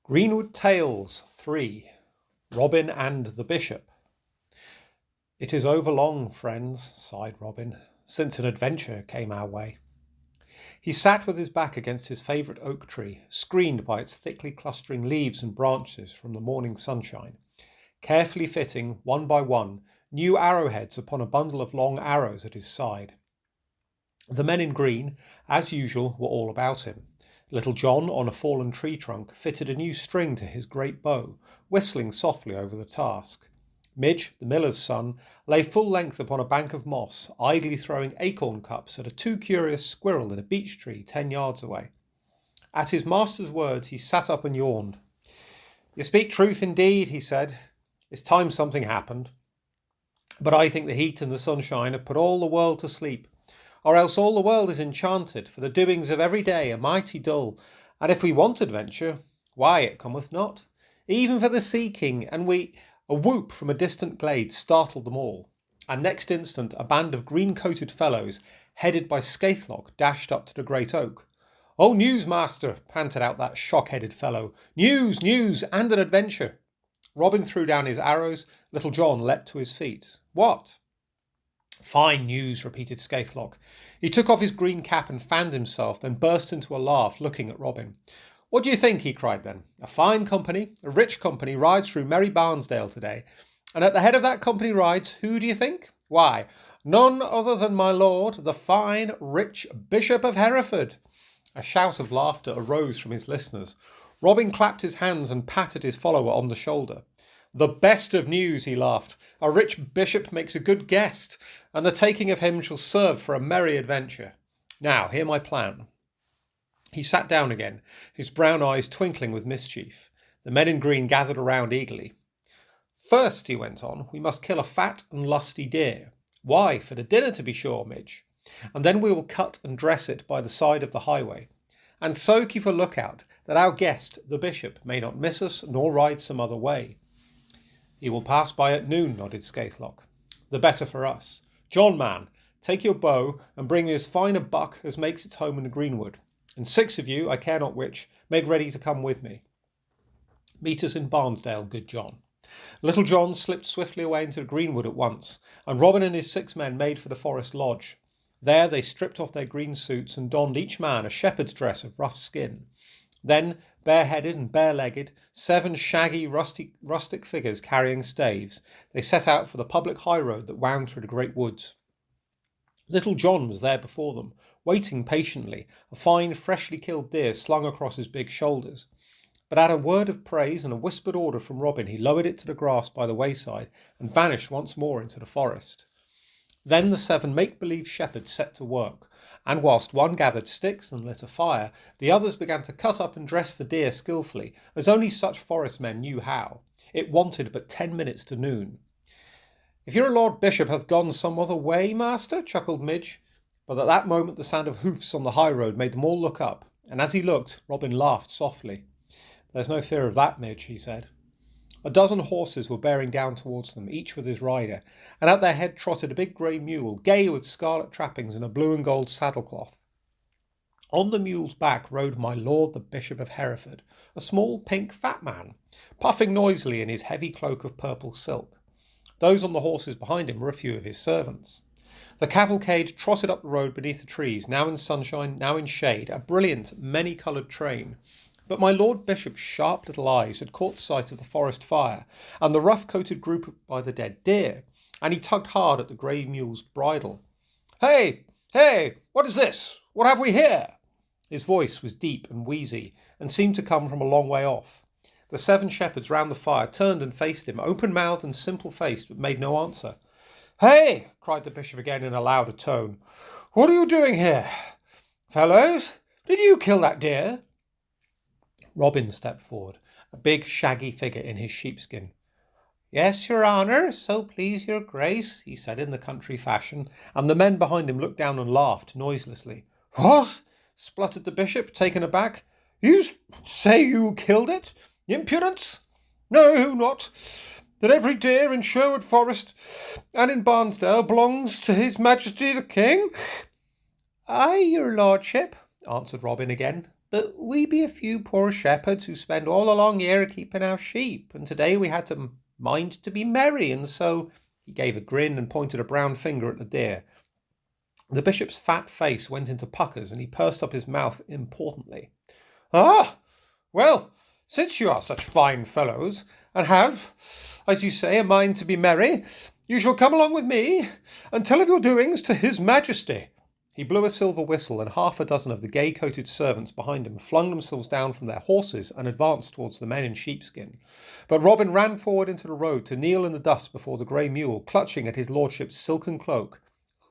Greenwood Tales 3. Robin and the Bishop. "It is overlong, friends," sighed Robin, "since an adventure came our way." He sat with his back against his favourite oak tree, screened by its thickly clustering leaves and branches from the morning sunshine, carefully fitting, one by one, new arrowheads upon a bundle of long arrows at his side. The men in green, as usual, were all about him. Little John, on a fallen tree trunk, fitted a new string to his great bow, whistling softly over the task. Midge, the miller's son, lay full length upon a bank of moss, idly throwing acorn cups at a too curious squirrel in a beech tree 10 yards away. At his master's words he sat up and yawned. "You speak truth indeed," he said. "It's time something happened. But I think the heat and the sunshine have put all the world to sleep. Or else all the world is enchanted, for the doings of every day are mighty dull, and if we want adventure, why it cometh not, even for the sea-king, and we—" A whoop from a distant glade startled them all, and next instant a band of green-coated fellows, headed by Skaithlock, dashed up to the great oak. "Oh, news, master!" panted out that shock-headed fellow. "News, news, and an adventure!" Robin threw down his arrows. Little John leapt to his feet. "What?" "Fine news," repeated Skaithlock. He took off his green cap and fanned himself, then burst into a laugh, looking at Robin. "What do you think?" he cried then. "A fine company, a rich company, rides through merry Barnesdale today. And at the head of that company rides, who do you think? Why, none other than my lord, the fine, rich Bishop of Hereford." A shout of laughter arose from his listeners. Robin clapped his hands and patted his follower on the shoulder. "The best of news," he laughed. "A rich bishop makes a good guest, and the taking of him shall serve for a merry adventure. Now, hear my plan." He sat down again, his brown eyes twinkling with mischief. The men in green gathered around eagerly. "First," he went on, "we must kill a fat and lusty deer." "Why, for the dinner, to be sure, Midge. "And then we will cut and dress it by the side of the highway. And so keep a lookout that our guest, the bishop, may not miss us nor ride some other way." "He will pass by at noon," nodded Skaithlock. "The better for us. John, man, take your bow and bring me as fine a buck as makes its home in the greenwood. And 6 of you, I care not which, make ready to come with me. Meet us in Barnesdale, good John." Little John slipped swiftly away into the greenwood at once, and Robin and his 6 men made for the forest lodge. There they stripped off their green suits and donned each man a shepherd's dress of rough skin. Then, bareheaded and bare-legged, 7 shaggy rustic figures carrying staves, they set out for the public high-road that wound through the great woods. Little John was there before them, waiting patiently, a fine, freshly killed deer slung across his big shoulders. But at a word of praise and a whispered order from Robin, he lowered it to the grass by the wayside and vanished once more into the forest. Then the 7 make-believe shepherds set to work, and whilst one gathered sticks and lit a fire, the others began to cut up and dress the deer skilfully, as only such forest men knew how. It wanted but 10 minutes to noon. "If your Lord Bishop hath gone some other way, master," chuckled Midge. But at that moment the sound of hoofs on the high road made them all look up, and as he looked, Robin laughed softly. "There's no fear of that, Midge," he said. A dozen horses were bearing down towards them, each with his rider, and at their head trotted a big grey mule, gay with scarlet trappings and a blue and gold saddlecloth. On the mule's back rode my lord the Bishop of Hereford, a small, pink, fat man, puffing noisily in his heavy cloak of purple silk. Those on the horses behind him were a few of his servants. The cavalcade trotted up the road beneath the trees, now in sunshine, now in shade, a brilliant, many-coloured train. But my Lord Bishop's sharp little eyes had caught sight of the forest fire and the rough-coated group by the dead deer, and he tugged hard at the grey mule's bridle. "Hey, hey, what is this? What have we here?" His voice was deep and wheezy, and seemed to come from a long way off. The 7 shepherds round the fire turned and faced him, open-mouthed and simple-faced, but made no answer. "Hey!" cried the bishop again in a louder tone. "What are you doing here? Fellows, did you kill that deer?" Robin stepped forward, a big shaggy figure in his sheepskin. "Yes, your honour, so please your grace," he said in the country fashion, and the men behind him looked down and laughed noiselessly. "What?" spluttered the bishop, taken aback. "You say you killed it? Impudence? No, not that every deer in Sherwood Forest and in Barnesdale belongs to his Majesty the King?" "Aye, your lordship," answered Robin again. But we be a few poor shepherds who spend all a long year a-keeping our sheep, and today we had to mind to be merry, and so—" He gave a grin and pointed a brown finger at the deer. The bishop's fat face went into puckers, and he pursed up his mouth importantly. "Ah, well, since you are such fine fellows, and have, as you say, a mind to be merry, you shall come along with me and tell of your doings to his majesty." He blew a silver whistle, and half a dozen of the gay-coated servants behind him flung themselves down from their horses and advanced towards the men in sheepskin. But Robin ran forward into the road to kneel in the dust before the grey mule, clutching at his lordship's silken cloak.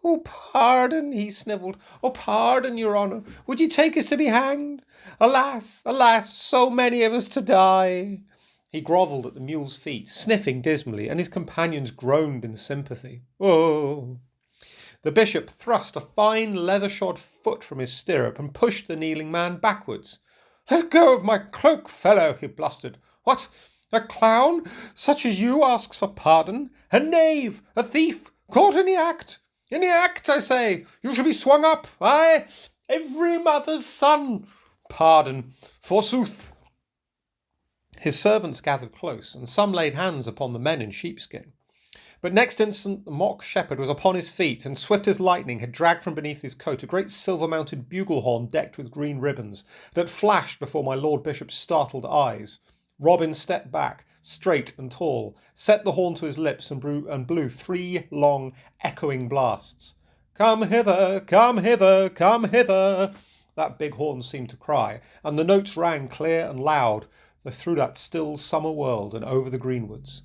"Oh, pardon," he snivelled. "Oh, pardon, your honour. Would ye take us to be hanged? Alas, alas, so many of us to die." He grovelled at the mule's feet, sniffing dismally, and his companions groaned in sympathy. "Oh!" The bishop thrust a fine leather-shod foot from his stirrup and pushed the kneeling man backwards. "Let go of my cloak, fellow," he blustered. "What? A clown such as you asks for pardon? A knave, a thief, caught in the act. In the act, I say. You shall be swung up. Aye, every mother's son. Pardon, forsooth." His servants gathered close, and some laid hands upon the men in sheepskin. But next instant the mock shepherd was upon his feet, and swift as lightning had dragged from beneath his coat a great silver-mounted bugle horn decked with green ribbons that flashed before my Lord Bishop's startled eyes. Robin stepped back, straight and tall, set the horn to his lips, and blew 3 long, echoing blasts. "Come hither, come hither, come hither," that big horn seemed to cry, and the notes rang clear and loud through that still summer world and over the greenwoods.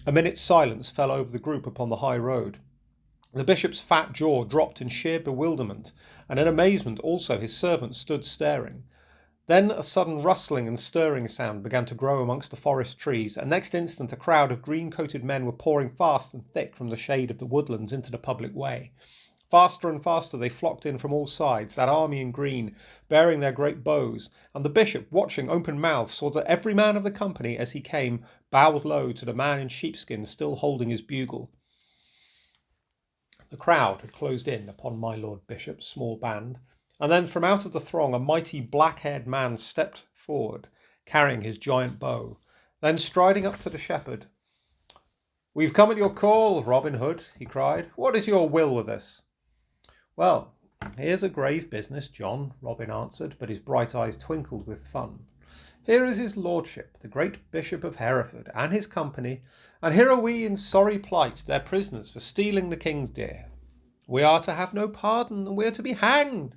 A minute's silence fell over the group upon the high road. The bishop's fat jaw dropped in sheer bewilderment, and in amazement also his servants stood staring. Then a sudden rustling and stirring sound began to grow amongst the forest trees, and next instant a crowd of green-coated men were pouring fast and thick from the shade of the woodlands into the public way. Faster and faster they flocked in from all sides, that army in green, bearing their great bows, and the bishop, watching open-mouthed, saw that every man of the company, as he came, bowed low to the man in sheepskin still holding his bugle. The crowd had closed in upon my Lord Bishop's small band, and then from out of the throng a mighty black-haired man stepped forward, carrying his giant bow. Then striding up to the shepherd, "We've come at your call, Robin Hood," he cried. "What is your will with us?" "Well, here's a grave business, John," Robin answered, but his bright eyes twinkled with fun. "Here is his lordship, the great Bishop of Hereford, and his company, and here are we in sorry plight, their prisoners for stealing the king's deer. We are to have no pardon, and we are to be hanged.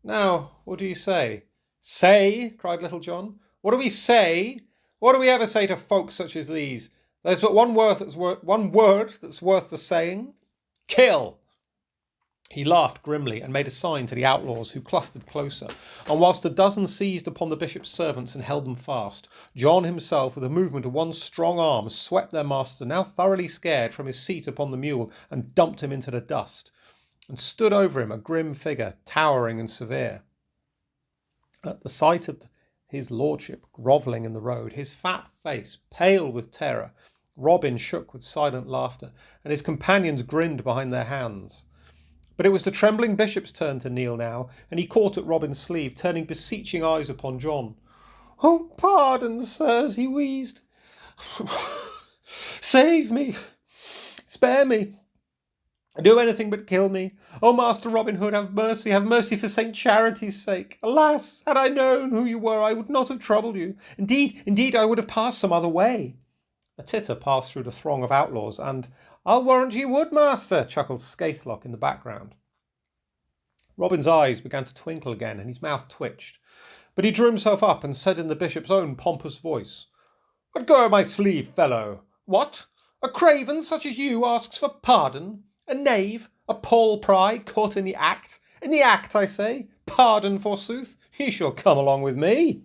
Now, what do you say?" "Say?" cried Little John. "What do we say? What do we ever say to folk such as these? There's but one word that's worth the saying. Kill!" He laughed grimly and made a sign to the outlaws, who clustered closer, and whilst a dozen seized upon the bishop's servants and held them fast, John himself, with a movement of one strong arm, swept their master, now thoroughly scared, from his seat upon the mule and dumped him into the dust, and stood over him a grim figure, towering and severe. At the sight of his lordship grovelling in the road, his fat face pale with terror, Robin shook with silent laughter, and his companions grinned behind their hands. But it was the trembling bishop's turn to kneel now, and he caught at Robin's sleeve, turning beseeching eyes upon John. "Oh, pardon, sirs," he wheezed. "Save me! Spare me! Do anything but kill me. Oh, Master Robin Hood, have mercy for St. Charity's sake. Alas, had I known who you were, I would not have troubled you. Indeed, I would have passed some other way." A titter passed through the throng of outlaws, and "I'll warrant ye would, master," chuckled Skaithlock in the background. Robin's eyes began to twinkle again, and his mouth twitched. But he drew himself up and said in the bishop's own pompous voice, "Let go of my sleeve, fellow. What? A craven such as you asks for pardon? A knave, a Paul Pry, caught in the act. In the act, I say. Pardon, forsooth. He shall come along with me."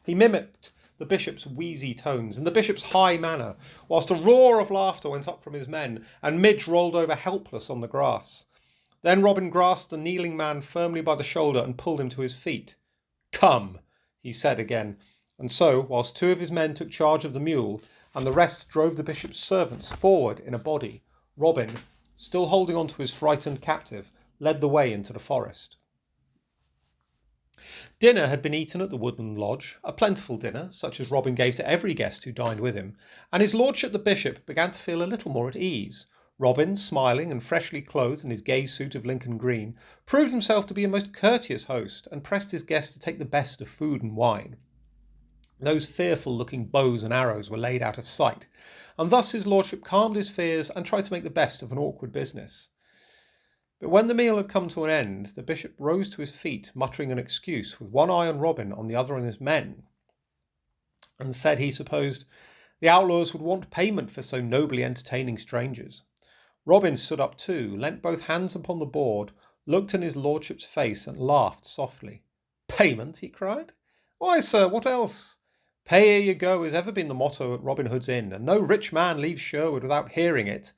He mimicked the bishop's wheezy tones and the bishop's high manner, whilst a roar of laughter went up from his men, and Midge rolled over helpless on the grass. Then Robin grasped the kneeling man firmly by the shoulder and pulled him to his feet. "Come," he said again, and so, whilst 2 of his men took charge of the mule, and the rest drove the bishop's servants forward in a body, Robin, still holding on to his frightened captive, led the way into the forest. Dinner had been eaten at the Woodland Lodge, a plentiful dinner, such as Robin gave to every guest who dined with him, and his lordship the bishop began to feel a little more at ease. Robin, smiling and freshly clothed in his gay suit of Lincoln green, proved himself to be a most courteous host, and pressed his guests to take the best of food and wine. Those fearful-looking bows and arrows were laid out of sight, and thus his lordship calmed his fears and tried to make the best of an awkward business. But when the meal had come to an end, the bishop rose to his feet, muttering an excuse, with one eye on Robin, on the other on his men, and said he supposed the outlaws would want payment for so nobly entertaining strangers. Robin stood up too, leant both hands upon the board, looked in his lordship's face, and laughed softly. "Payment?" he cried. "Why, sir, what else? Pay ere you go has ever been the motto at Robin Hood's Inn, and no rich man leaves Sherwood without hearing it.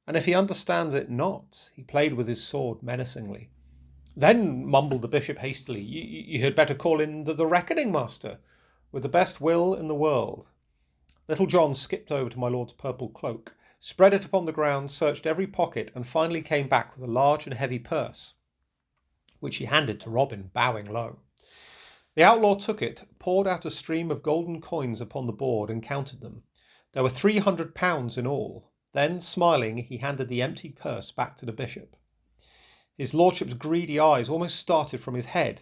And if he understands it not," he played with his sword menacingly. "Then," mumbled the bishop hastily, you had better call in the reckoning master, with the best will in the world." Little John skipped over to my lord's purple cloak, spread it upon the ground, searched every pocket, and finally came back with a large and heavy purse, which he handed to Robin, bowing low. The outlaw took it, poured out a stream of golden coins upon the board, and counted them. There were £300 in all. Then, smiling, he handed the empty purse back to the bishop. His lordship's greedy eyes almost started from his head.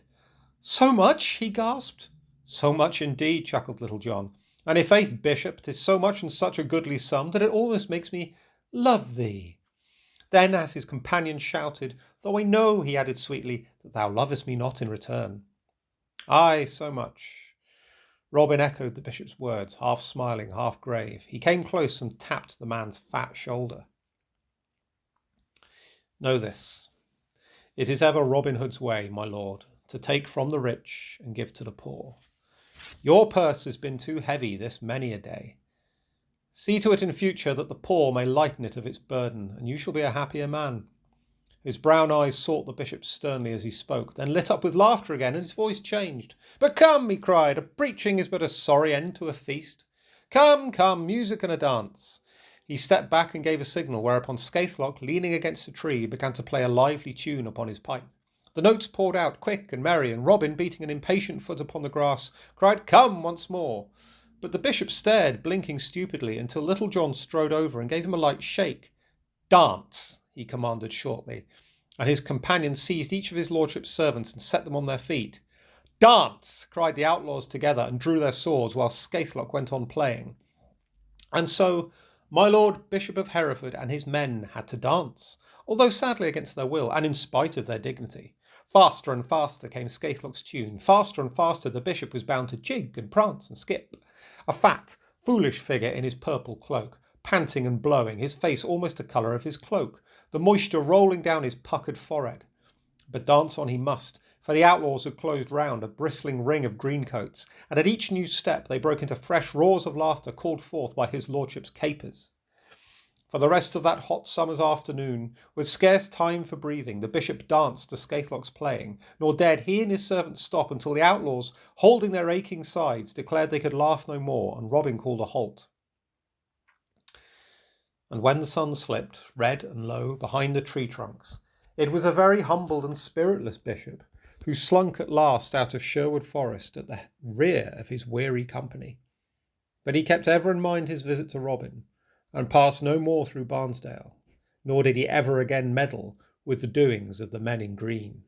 "So much?" he gasped. "So much indeed," chuckled Little John. "And i' faith, bishop, 'tis so much and such a goodly sum that it almost makes me love thee." Then, as his companion shouted, "Though I know," he added sweetly, "that thou lovest me not in return." "Aye, so much." Robin echoed the bishop's words, half smiling, half grave. He came close and tapped the man's fat shoulder. "Know this. It is ever Robin Hood's way, my lord, to take from the rich and give to the poor. Your purse has been too heavy this many a day. See to it in future that the poor may lighten it of its burden, and you shall be a happier man." His brown eyes sought the bishop sternly as he spoke, then lit up with laughter again, and his voice changed. "But come," he cried, "a preaching is but a sorry end to a feast. Come, come, music and a dance." He stepped back and gave a signal, whereupon Skaithlock, leaning against a tree, began to play a lively tune upon his pipe. The notes poured out quick and merry, and Robin, beating an impatient foot upon the grass, cried, "Come," once more. But the bishop stared, blinking stupidly, until Little John strode over and gave him a light shake. "Dance," he commanded shortly, and his companion seized each of his lordship's servants and set them on their feet. "Dance!" cried the outlaws together, and drew their swords, while Skaithlock went on playing. And so my lord Bishop of Hereford and his men had to dance, although sadly against their will, and in spite of their dignity. Faster and faster came Skaithlock's tune. Faster and faster the bishop was bound to jig and prance and skip. A fat, foolish figure in his purple cloak, panting and blowing, his face almost the colour of his cloak, the moisture rolling down his puckered forehead. But dance on he must, for the outlaws had closed round, a bristling ring of greencoats, and at each new step they broke into fresh roars of laughter called forth by his lordship's capers. For the rest of that hot summer's afternoon, with scarce time for breathing, the bishop danced to Skaithlock's playing, nor dared he and his servants stop until the outlaws, holding their aching sides, declared they could laugh no more, and Robin called a halt. And when the sun slipped, red and low, behind the tree trunks, it was a very humbled and spiritless bishop who slunk at last out of Sherwood Forest at the rear of his weary company. But he kept ever in mind his visit to Robin, and passed no more through Barnesdale, nor did he ever again meddle with the doings of the men in green.